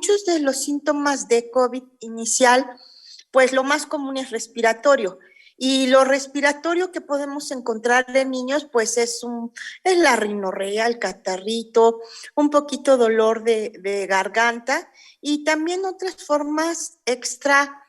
muchos de los síntomas de COVID inicial, pues lo más común es respiratorio. Y lo respiratorio que podemos encontrar en niños, pues es la rinorrea, el catarrito, un poquito dolor de garganta y también otras formas extra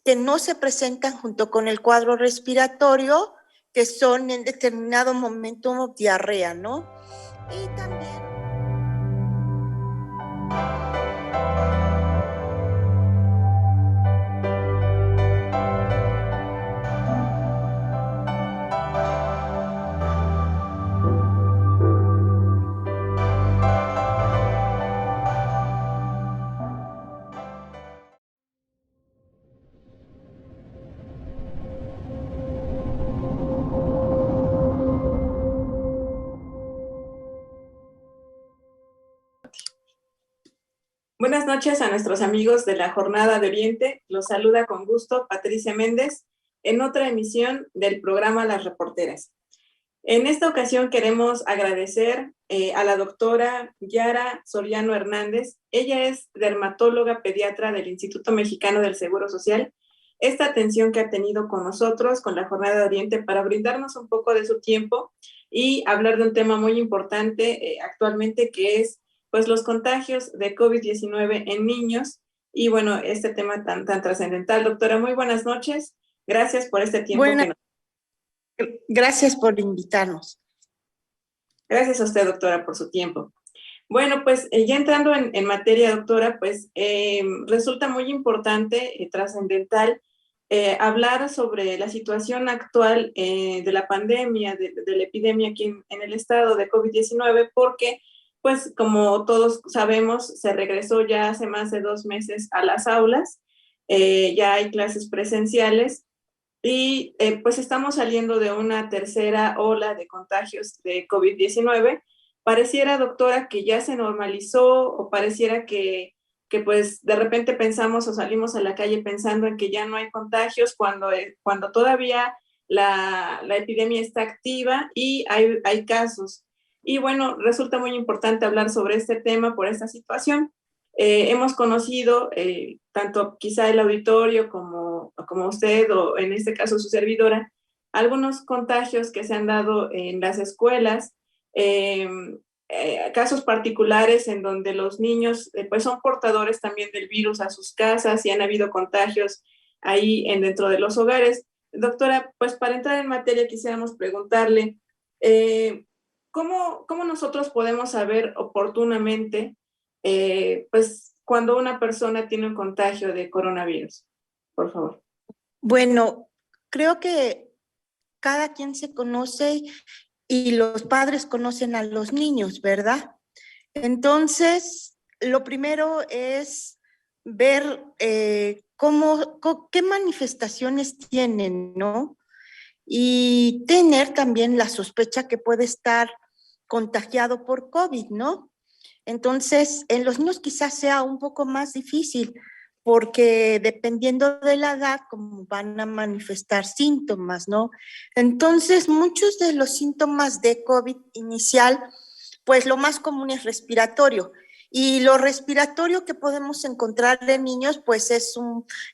que no se presentan junto con el cuadro respiratorio, que son en determinado momento diarrea, ¿no? Y también... Buenas noches a nuestros amigos de la Jornada de Oriente. Los saluda con gusto Patricia Méndez en otra emisión del programa Las Reporteras. En esta ocasión queremos agradecer a la doctora Yara Soriano Hernández. Ella es dermatóloga pediatra del Instituto Mexicano del Seguro Social. Esta atención que ha tenido con nosotros, con la Jornada de Oriente, para brindarnos un poco de su tiempo y hablar de un tema muy importante actualmente, que es pues los contagios de COVID-19 en niños y bueno, este tema tan trascendental. Doctora, muy buenas noches. Gracias por este tiempo. Gracias por invitarnos. Gracias a usted, doctora, por su tiempo. Bueno, pues ya entrando en materia, doctora, pues resulta muy importante, trascendental, hablar sobre la situación actual de la pandemia, de la epidemia aquí en el estado de COVID-19, porque pues como todos sabemos, se regresó ya hace más de 2 meses a las aulas, ya hay clases presenciales y pues estamos saliendo de una tercera ola de contagios de COVID-19. Pareciera, doctora, que ya se normalizó o pareciera que pues de repente pensamos o salimos a la calle pensando en que ya no hay contagios cuando todavía la epidemia está activa y hay casos. Y bueno, resulta muy importante hablar sobre este tema por esta situación. Hemos conocido, tanto quizá el auditorio como usted o en este caso su servidora, algunos contagios que se han dado en las escuelas, casos particulares en donde los niños pues son portadores también del virus a sus casas y han habido contagios ahí dentro de los hogares. Doctora, pues para entrar en materia quisiéramos preguntarle, ¿cómo nosotros podemos saber oportunamente pues cuando una persona tiene un contagio de coronavirus? Por favor. Bueno, creo que cada quien se conoce y los padres conocen a los niños, ¿verdad? Entonces, lo primero es ver qué manifestaciones tienen, ¿no? Y tener también la sospecha que puede estar contagiado por COVID, ¿no? Entonces, en los niños quizás sea un poco más difícil porque dependiendo de la edad, como van a manifestar síntomas, ¿no? Entonces, muchos de los síntomas de COVID inicial, pues lo más común es respiratorio. Y lo respiratorio que podemos encontrar en niños, pues es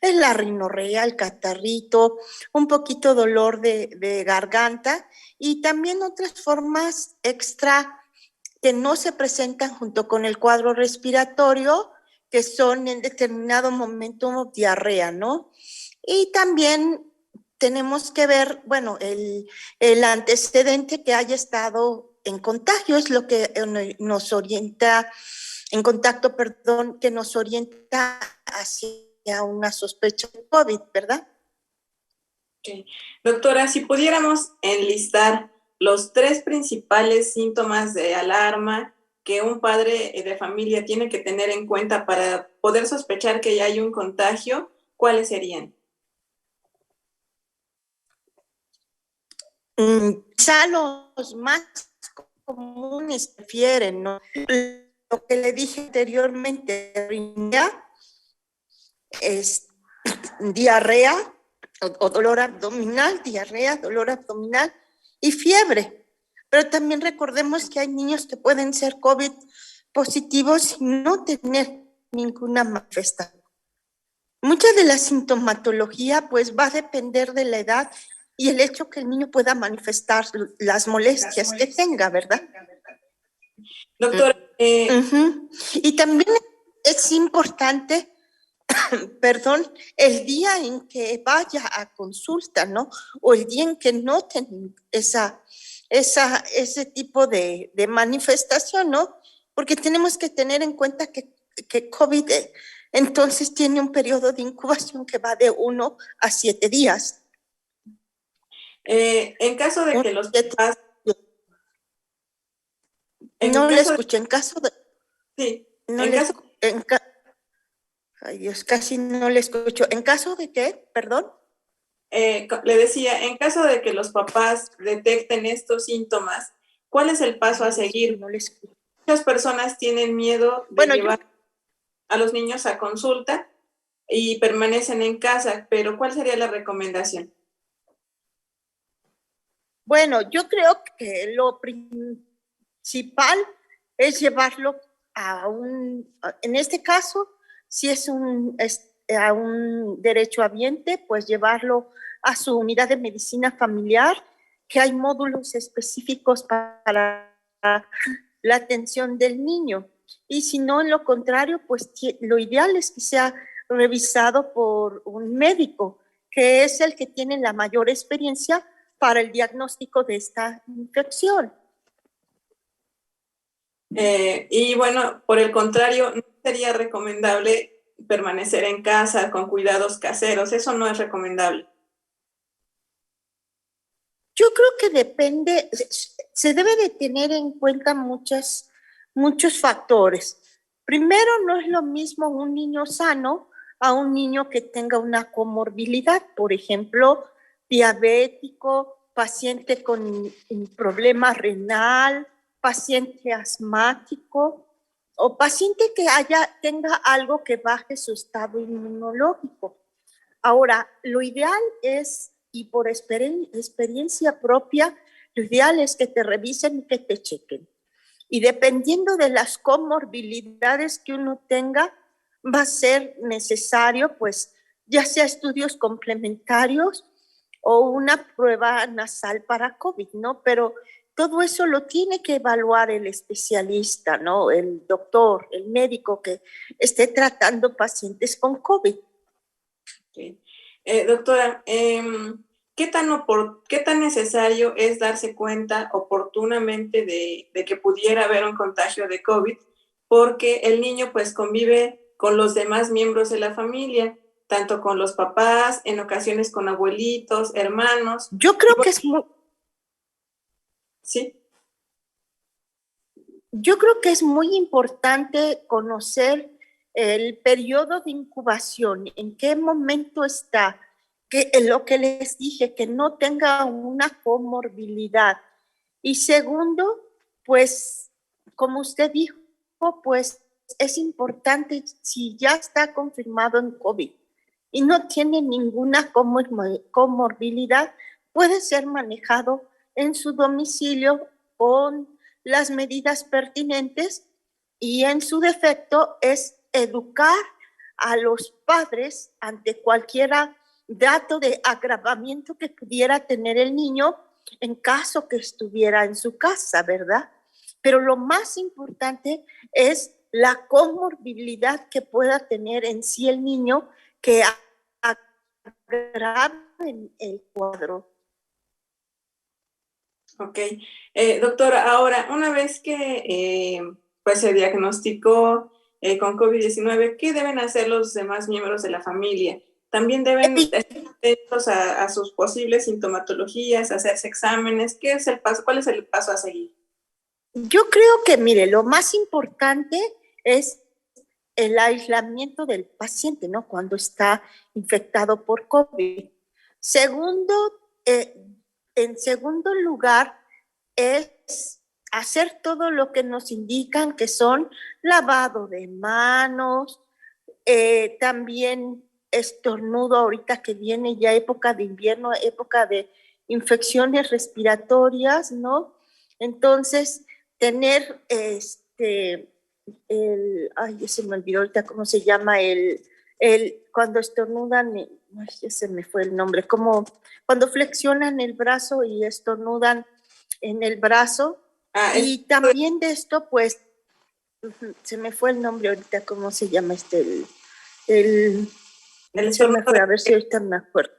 la rinorrea, el catarrito, un poquito dolor de garganta y también otras formas extra que no se presentan junto con el cuadro respiratorio, que son en determinado momento diarrea, ¿no? Y también tenemos que ver, bueno, el antecedente que haya estado en contagio es lo que nos orienta, en contacto, perdón, que nos orienta hacia una sospecha de COVID, ¿verdad? Okay. Doctora, si pudiéramos enlistar los 3 principales síntomas de alarma que un padre de familia tiene que tener en cuenta para poder sospechar que ya hay un contagio, ¿cuáles serían? Quizá los más comunes prefieren, ¿no? Lo que le dije anteriormente, es diarrea o dolor abdominal, diarrea, dolor abdominal y fiebre. Pero también recordemos que hay niños que pueden ser COVID positivos y no tener ninguna manifestación. Mucha de la sintomatología pues va a depender de la edad y el hecho que el niño pueda manifestar las molestias que tenga, ¿verdad? Doctora, Y también es importante, perdón, el día en que vaya a consulta, ¿no? O el día en que noten ese tipo de manifestación, ¿no? Porque tenemos que tener en cuenta que COVID entonces tiene un periodo de incubación que va de 1 a 7 días. En caso de que los papás... No le escuché, en caso de... Sí, no le, ay Dios, casi no le escucho. ¿En caso de qué? Perdón. Le decía, en caso de que los papás detecten estos síntomas, ¿cuál es el paso a seguir? No le escucho. Muchas personas tienen miedo de llevar a los niños a consulta y permanecen en casa, pero ¿cuál sería la recomendación? Bueno, yo creo que lo principal es llevarlo en este caso, si es a un derechohabiente, pues llevarlo a su unidad de medicina familiar, que hay módulos específicos para la atención del niño. Y si no, en lo contrario, pues lo ideal es que sea revisado por un médico, que es el que tiene la mayor experiencia para el diagnóstico de esta infección. Y bueno, por el contrario, no sería recomendable permanecer en casa con cuidados caseros, eso no es recomendable. Yo creo que depende, se debe de tener en cuenta muchos factores. Primero, no es lo mismo un niño sano a un niño que tenga una comorbilidad, por ejemplo, diabético, paciente con un problema renal, paciente asmático o paciente que tenga algo que baje su estado inmunológico. Ahora, lo ideal es, y por experiencia propia, lo ideal es que te revisen y que te chequen. Y dependiendo de las comorbilidades que uno tenga, va a ser necesario, pues, ya sea estudios complementarios o una prueba nasal para COVID, ¿no? Pero todo eso lo tiene que evaluar el especialista, ¿no? El doctor, el médico que esté tratando pacientes con COVID. Okay. Doctora, ¿qué tan necesario es darse cuenta oportunamente de que pudiera haber un contagio de COVID? Porque el niño pues convive con los demás miembros de la familia, tanto con los papás, en ocasiones con abuelitos, hermanos. Yo creo que es muy... Sí. Yo creo que es muy importante conocer el periodo de incubación, en qué momento está, que lo que les dije, que no tenga una comorbilidad. Y segundo, pues, como usted dijo, pues es importante si ya está confirmado en COVID y no tiene ninguna comorbilidad, puede ser manejado en su domicilio con las medidas pertinentes y en su defecto es educar a los padres ante cualquier dato de agravamiento que pudiera tener el niño en caso que estuviera en su casa, ¿verdad? Pero lo más importante es la comorbilidad que pueda tener en sí el niño que agrave el cuadro. Ok. Doctora, ahora, una vez que pues se diagnosticó con COVID-19, ¿qué deben hacer los demás miembros de la familia? También deben estar atentos a sus posibles sintomatologías, hacerse exámenes. ¿Qué es el paso? ¿Cuál es el paso a seguir? Yo creo que, mire, lo más importante es el aislamiento del paciente, ¿no? Cuando está infectado por COVID. Segundo, en segundo lugar, es hacer todo lo que nos indican, que son lavado de manos, también estornudo ahorita que viene ya época de invierno, época de infecciones respiratorias, ¿no? Entonces, tener ay, ya se me olvidó ahorita cómo se llama, cuando estornudan, ay, ya se me fue el nombre, como cuando flexionan el brazo y estornudan en el brazo. Ah, Y también de esto, pues, se me fue el nombre ahorita, ¿cómo se llama el se me fue, a ver si ahorita me acuerdo.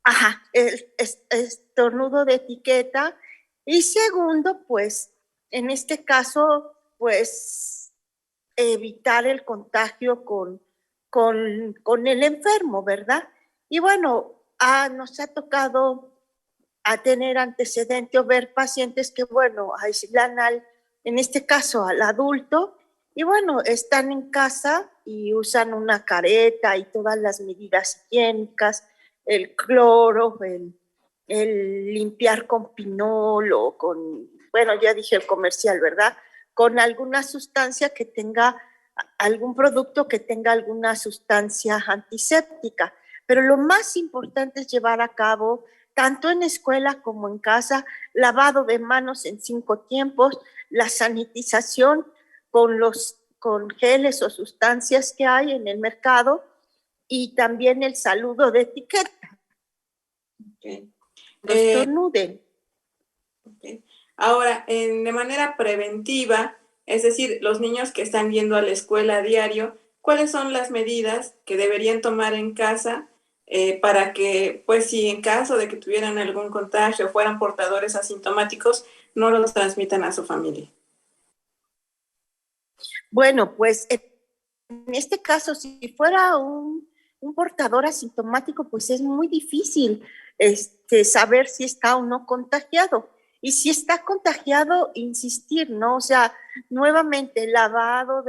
Ajá, el estornudo de etiqueta. Y segundo, pues, en este caso, pues, evitar el contagio con el enfermo, ¿verdad? Y bueno, nos ha tocado a tener antecedente o ver pacientes que, bueno, aíslan en este caso al adulto, y bueno, están en casa y usan una careta y todas las medidas higiénicas, el cloro, el limpiar con pinol o con, bueno, ya dije el comercial, ¿verdad? Con alguna sustancia que tenga, algún producto que tenga alguna sustancia antiséptica. Pero lo más importante es llevar a cabo, tanto en escuela como en casa, lavado de manos en 5 tiempos, la sanitización con geles o sustancias que hay en el mercado y también el saludo de etiqueta. Okay. No estornuden. Okay. Ahora, de manera preventiva, es decir, los niños que están yendo a la escuela a diario, ¿cuáles son las medidas que deberían tomar en casa para que, pues si en caso de que tuvieran algún contagio o fueran portadores asintomáticos, no los transmitan a su familia? Bueno, pues en este caso, si fuera un portador asintomático, pues es muy difícil saber si está o no contagiado. Y si está contagiado, insistir, ¿no? O sea, nuevamente, lavado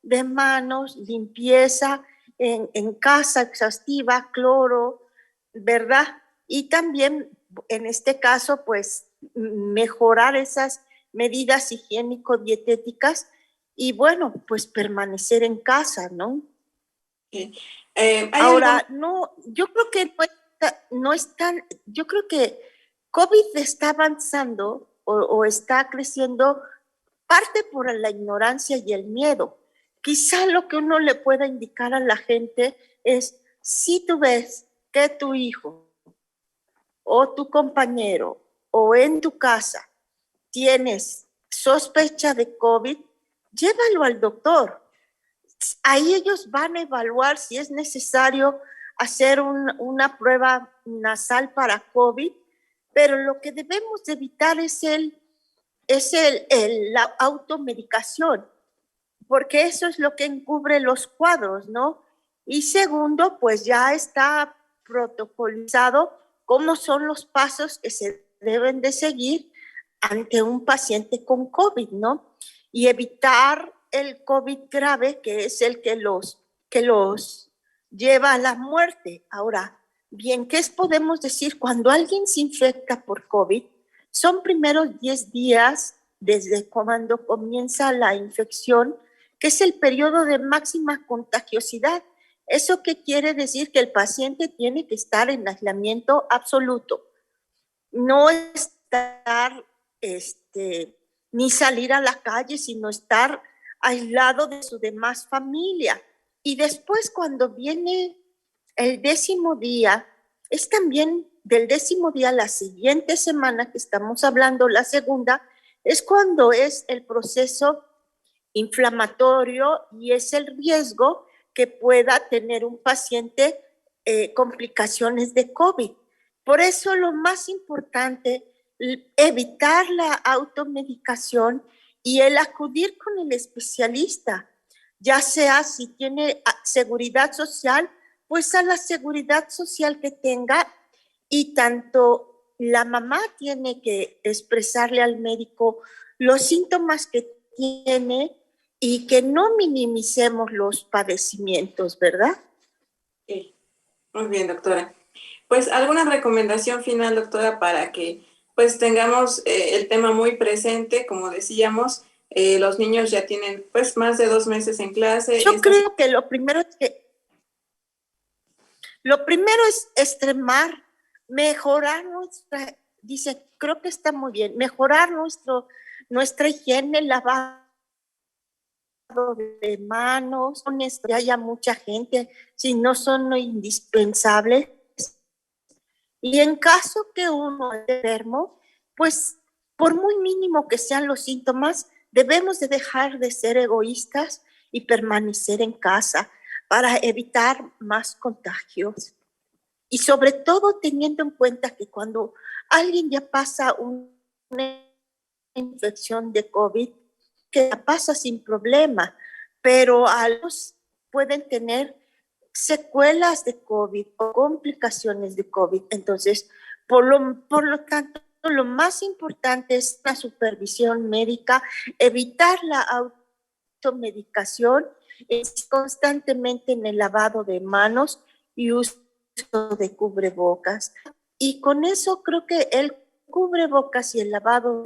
de manos, limpieza en casa exhaustiva, cloro, ¿verdad? Y también, en este caso, pues, mejorar esas medidas higiénico-dietéticas y bueno, pues permanecer en casa, ¿no? Okay. Ahora, no, yo creo que no es tan, yo creo que COVID está avanzando o está creciendo parte por la ignorancia y el miedo. Quizá lo que uno le pueda indicar a la gente es, si tú ves que tu hijo o tu compañero o en tu casa tienes sospecha de COVID, llévalo al doctor. Ahí ellos van a evaluar si es necesario hacer una prueba nasal para COVID, pero lo que debemos evitar es la automedicación, porque eso es lo que encubre los cuadros, ¿no? Y segundo, pues ya está protocolizado cómo son los pasos que se deben de seguir ante un paciente con COVID, ¿no? Y evitar el COVID grave, que es el que los lleva a la muerte. Ahora, bien, ¿qué podemos decir? Cuando alguien se infecta por COVID, son primeros 10 días desde cuando comienza la infección, que es el periodo de máxima contagiosidad. ¿Eso qué quiere decir? Que el paciente tiene que estar en aislamiento absoluto. No estar, ni salir a la calle, sino estar aislado de su demás familia. Y después, cuando viene el 10º día, es también del 10º día, la siguiente semana que estamos hablando, la segunda, es cuando es el proceso inflamatorio y es el riesgo que pueda tener un paciente complicaciones de COVID. Por eso lo más importante, evitar la automedicación y el acudir con el especialista, ya sea si tiene seguridad social, pues a la seguridad social que tenga, y tanto la mamá tiene que expresarle al médico los síntomas que tiene y que no minimicemos los padecimientos, ¿verdad? Sí. Muy bien, doctora. Pues alguna recomendación final, doctora, para que pues tengamos el tema muy presente, como decíamos, los niños ya tienen pues más de 2 meses en clase. Yo creo que lo primero es extremar, mejorar creo que está muy bien, mejorar nuestra higiene, lavado de manos, que haya mucha gente, si no son indispensables. Y en caso que uno esté enfermo, pues por muy mínimo que sean los síntomas, debemos de dejar de ser egoístas y permanecer en casa para evitar más contagios. Y sobre todo teniendo en cuenta que cuando alguien ya pasa una infección de COVID, que la pasa sin problema, pero algunos pueden tener secuelas de COVID o complicaciones de COVID. Entonces, por lo tanto, lo más importante es la supervisión médica, evitar la automedicación, es constantemente en el lavado de manos y uso de cubrebocas. Y con eso creo que el cubrebocas y el lavado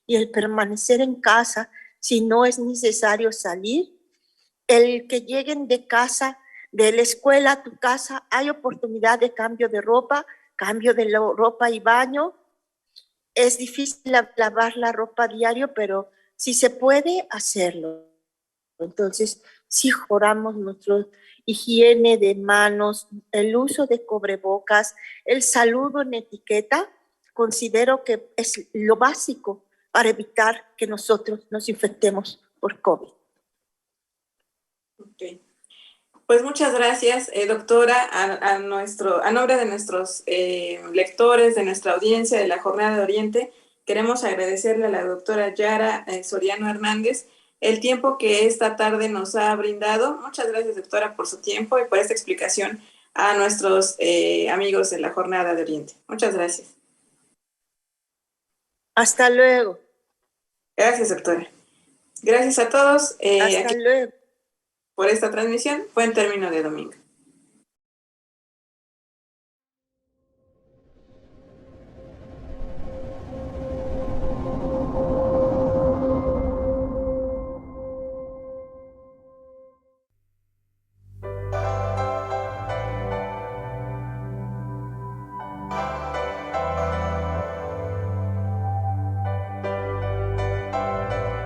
y el permanecer en casa, si no es necesario salir, el que lleguen de casa, de la escuela a tu casa, hay oportunidad de cambio de ropa, cambio de ropa y baño. Es difícil lavar la ropa diario, pero si se puede hacerlo. Entonces, si mejoramos nuestra higiene de manos, el uso de cubrebocas, el saludo en etiqueta, considero que es lo básico para evitar que nosotros nos infectemos por COVID. Okay. Pues muchas gracias, doctora, a nombre de nuestros lectores, de nuestra audiencia de la Jornada de Oriente, queremos agradecerle a la doctora Yara Soriano Hernández el tiempo que esta tarde nos ha brindado. Muchas gracias, doctora, por su tiempo y por esta explicación a nuestros amigos de la Jornada de Oriente. Muchas gracias. Hasta luego. Gracias, doctora. Gracias a todos. Hasta luego. Por esta transmisión. Buen término de domingo.